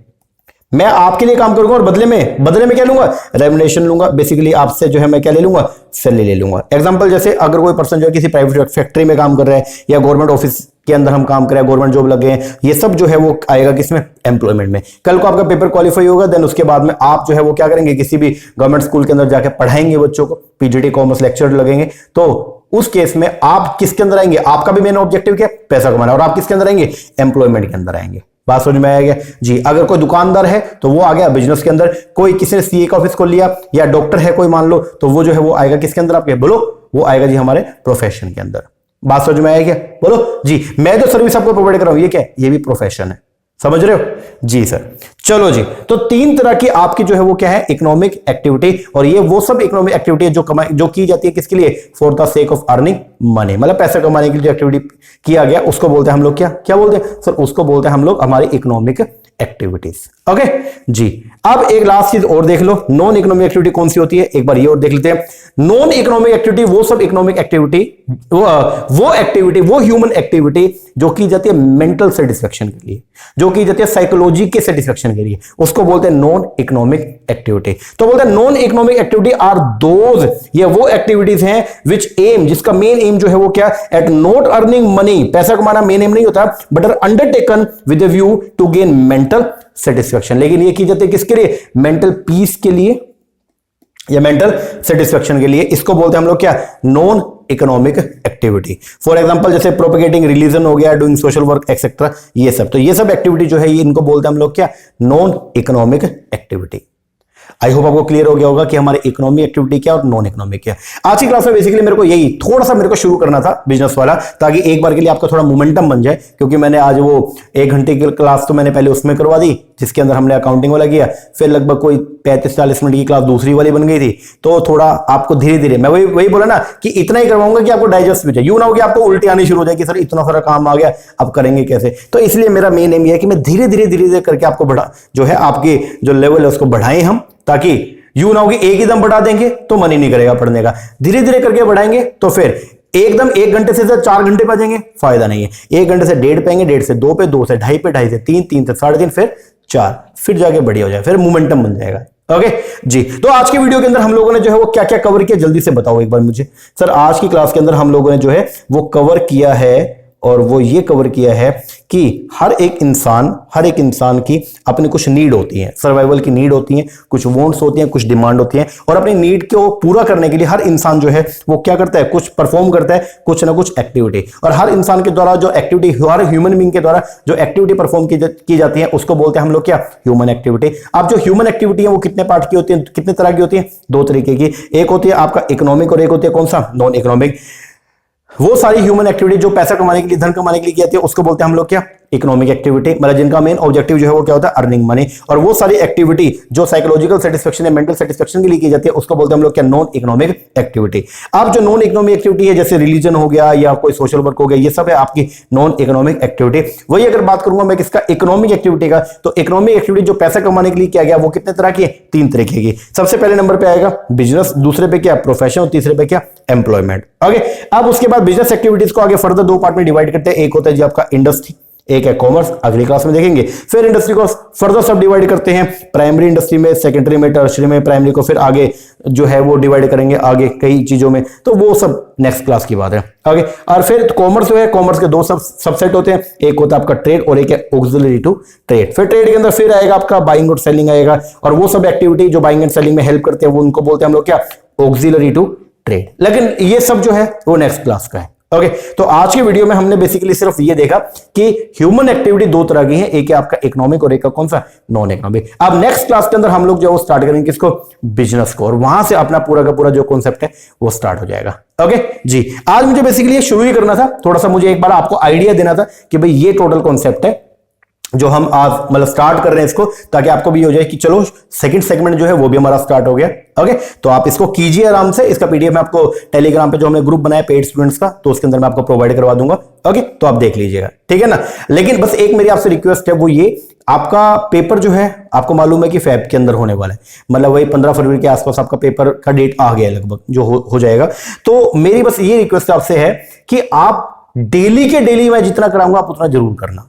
मैं आपके लिए काम करूंगा और बदले में क्या लूंगा, रेम्यूनरेशन लूंगा। बेसिकली आपसे जो है मैं क्या ले लूंगा, सैलरी ले लूंगा। एग्जांपल जैसे अगर कोई पर्सन जो है किसी प्राइवेट फैक्ट्री में काम कर रहा है या गवर्नमेंट ऑफिस के अंदर हम काम कर रहे हैं, गवर्नमेंट जॉब लगे हैं, ये सब जो है वो आएगा किसमें, एम्प्लॉयमेंट में। कल को आपका पेपर क्वालिफाई होगा, देन उसके बाद में आप जो है वो क्या करेंगे, किसी भी गवर्नमेंट स्कूल के अंदर जाके पढ़ाएंगे बच्चों को, पीजीटी कॉमर्स लेक्चर लगेंगे। तो उस केस में आप किसके अंदर आएंगे, आपका भी मेन ऑब्जेक्टिव क्या है, पैसा कमाना, और आप किसके अंदर आएंगे, एम्प्लॉयमेंट के अंदर आएंगे। बात समझ में आएगा जी। अगर कोई दुकानदार है तो वो आ गया बिजनेस के अंदर, कोई किसी ने सीए का ऑफिस खोल लिया, या डॉक्टर है कोई मान लो, तो वो जो है वो आएगा किसके अंदर, आपके बोलो, वो आएगा जी हमारे प्रोफेशन के अंदर। बात समझ में आएगी, बोलो जी। मैं जो सर्विस आपको प्रोवाइड कर रहा हूं ये क्या है, ये भी प्रोफेशन है, समझ रहे हो जी सर। चलो जी, तो 3 तरह की आपकी जो है वो क्या है, इकोनॉमिक एक्टिविटी। और ये वो सब इकोनॉमिक एक्टिविटी है जो की जाती है किसके लिए, for the sake of earning money, मतलब पैसा कमाने के लिए जो एक्टिविटी किया गया उसको बोलते हैं हम लोग क्या बोलते हैं सर, उसको बोलते हैं हम लोग हमारी इकोनॉमिक एक्टिविटीज। ओके जी। अब एक लास्ट चीज और देख लो, नॉन इकोनॉमिक एक्टिविटी कौन सी होती है, एक बार ये और देख लेते हैं। नॉन इकोनॉमिक एक्टिविटी वो सब इकोनॉमिक एक्टिविटी वो एक्टिविटी, वो ह्यूमन एक्टिविटी जो की जाती है मेंटल सेटिस्फेक्शन के लिए, जो की जाती है साइकोलॉजी के सेटिस्फेक्शन के लिए, उसको बोलते हैं नॉन इकोनॉमिक एक्टिविटी। तो बोलते हैं non economic activity are those, ये वो एक्टिविटीज हैं विच एम, जिसका मेन एम जो है वो क्या, एट नॉट अर्निंग मनी, पैसा कमाना मेन एम नहीं होता, but are undertaken with a view to gain mental satisfaction. लेकिन ये की जाती है किसके लिए, मेंटल पीस के लिए या मेंटल सेटिस्फेक्शन के लिए। इसको बोलते हैं हम लोग क्या, non economic activity. For example जैसे प्रोपेगेटिंग रिलीजन हो गया, डूइंग सोशल वर्क एक्सेट्रा, ये सब। तो ये सब एक्टिविटी जो है ये इनको बोलते हैं हम लोग क्या, non economic activity. I hope आपको क्लियर हो गया होगा कि हमारे इकोनॉमिक एक्टिविटी क्या और नॉन इकोनॉमिक क्या। आज की क्लास में बेसिकली मेरे को यही थोड़ा सा मेरे को शुरू करना था बिजनेस वाला, ताकि एक बार के लिए आपका थोड़ा मोमेंटम बन जाए, क्योंकि मैंने आज वो 1 घंटे की क्लास तो मैंने पहले उसमें करवा दी, जिसके अंदर हमने अकाउंटिंग वाला किया, फिर लगभग कोई 35-40 मिनट की क्लास दूसरी वाली बन गई थी। तो थोड़ा आपको धीरे धीरे, मैं वही बोला ना कि इतना ही करवाऊंगा कि आपको डाइजेस्ट भी जाए, यूं ना हो कि आपको उल्टी आनी शुरू हो जाए कि सर इतना सारा काम आ गया, अब करेंगे कैसे। तो इसलिए मेरा मेन एम यह है कि मैं धीरे धीरे करके आपको बढ़ा जो है आपके जो लेवल है उसको बढ़ाएं हम, ताकि यूं ना हो कि एक ही दम बढ़ा देंगे तो मन ही नहीं करेगा पढ़ने का। धीरे धीरे करके बढ़ाएंगे तो फिर एकदम 1 घंटे से 4 घंटे पे जाएंगे, फायदा नहीं है। 1 घंटे से 1.5 पे, 1.5 से 2 पे, 2 से 2.5 पे, 2.5 से 3, 3 से 3.5, फिर 4, फिर जाके बढ़िया हो जाए, फिर मोमेंटम बन जाएगा। ओके जी। तो आज के वीडियो के अंदर हम लोगों ने जो है वो क्या क्या कवर किया, जल्दी से बताओ एक बार मुझे। सर आज की क्लास के अंदर हम लोगों ने जो है वो कवर किया है, और वो ये कवर किया है कि हर एक इंसान की अपनी कुछ नीड होती है, सर्वाइवल की नीड होती है, कुछ वांट्स होती हैं, कुछ डिमांड होती हैं, और अपनी नीड को पूरा करने के लिए हर इंसान जो है वो क्या करता है, कुछ परफॉर्म करता है, कुछ ना कुछ एक्टिविटी। और हर इंसान के द्वारा जो एक्टिविटी, हर ह्यूमन बीइंग के द्वारा जो एक्टिविटी परफॉर्म की जाती है उसको बोलते हैं हम लोग क्या, ह्यूमन एक्टिविटी। अब जो ह्यूमन एक्टिविटी है वो कितने पार्ट की होती है, कितने तरह की होती है, 2 तरीके की। एक होती है आपका इकोनॉमिक और एक होती है कौन सा, नॉन इकोनॉमिक। वो सारी ह्यूमन एक्टिविटी जो पैसा कमाने के लिए, धन कमाने के लिए की जाती है उसको बोलते हैं हम लोग क्या, इकोनॉमिक एक्टिविटी, मतलब जिनका मेन ऑब्जेक्टिव जो है वो क्या होता है, अर्निंग मनी। और वो सारी एक्टिविटी जो साइकोलॉजिकल सेटिस्फेक्शन या मेंटल सेटिस्फेक्शन के लिए की जाती है उसको बोलते हैं हम लोग क्या, नॉन इकोनॉमिक एक्टिविटी। अब जो नॉन इकोनॉमिक एक्टिविटी है जैसे रिलीजन हो गया या कोई सोशल वर्क हो गया, ये सब है आपकी नॉन इकोनॉमिक एक्टिविटी। वही अगर बात करूंगा मैं किसका, इकोनॉमिक एक्टिविटी का, तो इकोनॉमिक एक्टिविटी जो पैसा कमाने के लिए किया गया वो कितने तरह की है, 3 तरीके की। सबसे पहले नंबर पे आएगा बिजनेस, दूसरे पे क्या, प्रोफेशन, और तीसरे पे क्या, एम्प्लॉयमेंट। ओके, अब उसके बाद बिजनेस एक्टिविटीज को आगे फर्दर 2 पार्ट में डिवाइड करते हैं। एक होता है जी आपका इंडस्ट्री, एक है कॉमर्स, अगली क्लास में देखेंगे। फिर इंडस्ट्री को फर्दर सब डिवाइड करते हैं, प्राइमरी इंडस्ट्री में, सेकेंडरी में, टर्शरी में, प्राइमरी को फिर आगे जो है वो डिवाइड करेंगे आगे कई चीजों में, तो वो सब नेक्स्ट क्लास की बात है। आगे और फिर कॉमर्स जो है, कॉमर्स के 2 सबसेट होते हैं, एक होता है आपका ट्रेड और एक है ऑक्सिलरी टू ट्रेड। फिर ट्रेड के अंदर फिर आएगा आपका बाइंग और सेलिंग आएगा, और वो सब एक्टिविटी जो बाइंग एंड सेलिंग में हेल्प करते हैं वो उनको बोलते हैं हम लोग क्या, ऑक्सिलरी टू ट्रेड। लेकिन ये सब जो है वो नेक्स्ट क्लास का है। ओके, तो आज के वीडियो में हमने बेसिकली सिर्फ ये देखा कि ह्यूमन एक्टिविटी 2 तरह की है, एक है आपका इकोनॉमिक और एक का कौन सा, नॉन इकोनॉमिक। अब नेक्स्ट क्लास के अंदर हम लोग जो है वो स्टार्ट करेंगे किसको, बिजनेस को, और वहां से अपना पूरा का पूरा जो कॉन्सेप्ट है वो स्टार्ट हो जाएगा। ओके जी, आज मुझे बेसिकली ये शुरू ही करना था, थोड़ा सा मुझे एक बार आपको आइडिया देना था कि भाई ये टोटल कॉन्सेप्ट है जो हम आज मतलब स्टार्ट कर रहे हैं इसको, ताकि आपको भी हो जाए कि चलो सेकंड सेगमेंट जो है वो भी हमारा स्टार्ट हो गया। ओके, तो आप इसको कीजिए आराम से। इसका पीडीएफ मैं आपको टेलीग्राम पे जो हमने ग्रुप बनाया पेड स्टूडेंट्स का, तो उसके अंदर मैं आपको प्रोवाइड करवा दूंगा। ओके, तो आप देख लीजिएगा, ठीक है ना। लेकिन बस एक मेरी आपसे रिक्वेस्ट है, वो ये, आपका पेपर जो है आपको मालूम है कि फेब के अंदर होने वाला है, मतलब वही 15 फरवरी के आसपास आपका पेपर का डेट आ गया लगभग, जो हो जाएगा। तो मेरी बस ये रिक्वेस्ट आपसे है कि आप डेली के डेली मैं जितना कराऊंगा आप उतना जरूर करना,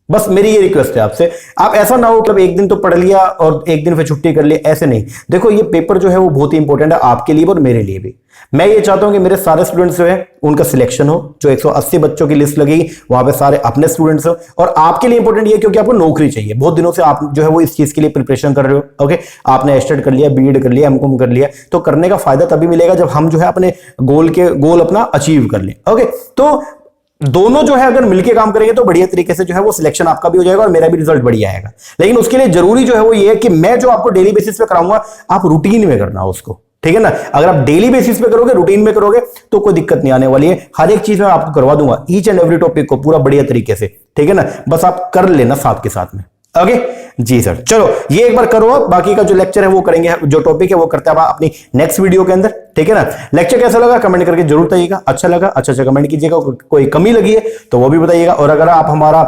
बस मेरी ये रिक्वेस्ट है आपसे। आप ऐसा ना हो कि एक दिन तो पढ़ लिया और एक दिन फिर छुट्टी कर ली, ऐसे नहीं। देखो ये पेपर जो है वो बहुत ही इंपॉर्टेंट है आपके लिए और मेरे लिए भी। मैं ये चाहता हूं कि मेरे सारे स्टूडेंट्स जो है उनका सिलेक्शन हो, जो 180 बच्चों की लिस्ट लगेगी वहां पे सारे अपने स्टूडेंट्स हो। और आपके लिए इंपॉर्टेंट ये क्योंकि आपको नौकरी चाहिए, बहुत दिनों से आप जो है वो इस चीज के लिए प्रिपरेशन कर रहे हो। ओके, आपने एस्टेट कर लिया, बीएड कर लिया, एमकॉम कर लिया, तो करने का फायदा तभी मिलेगा जब हम जो है अपने गोल अपना अचीव कर लें। ओके, तो दोनों जो है अगर मिलके काम करेंगे तो बढ़िया तरीके से जो है वो सिलेक्शन आपका भी हो जाएगा और मेरा भी रिजल्ट बढ़िया आएगा। लेकिन उसके लिए जरूरी जो है वो ये है कि मैं जो आपको डेली बेसिस पे कराऊंगा आप रूटीन में करना उसको, ठीक है ना। अगर आप डेली बेसिस पे करोगे, रूटीन में करोगे, तो कोई दिक्कत नहीं आने वाली है। हर एक चीज मैं आपको करवा दूंगा, ईच एंड एवरी टॉपिक को पूरा बढ़िया तरीके से, ठीक है ना। बस आप कर लेना साथ के साथ में। ओके जी सर, चलो ये एक बार करो, बाकी का जो लेक्चर है वो करेंगे, जो टॉपिक है वो करते हैं अपनी नेक्स्ट वीडियो के अंदर, ठीक है ना। लेक्चर कैसा लगा कमेंट करके जरूर बताइएगा। अच्छा लगा अच्छा कमेंट कीजिएगा, कोई कमी लगी है तो वो भी बताइएगा। और अगर आप हमारा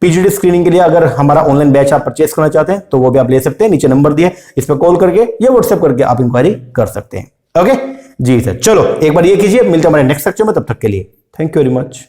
पीजीडी स्क्रीनिंग के लिए अगर हमारा ऑनलाइन बैच आप परचेस करना चाहते हैं तो वो भी आप ले सकते हैं, नीचे नंबर दिए, इस पर कॉल करके या व्हाट्सएप करके आप इंक्वायरी कर सकते हैं। ओके जी सर, चलो एक बार ये कीजिए, मिलते हैं हमारे नेक्स्ट लेक्चर में, तब तक के लिए थैंक यू वेरी मच।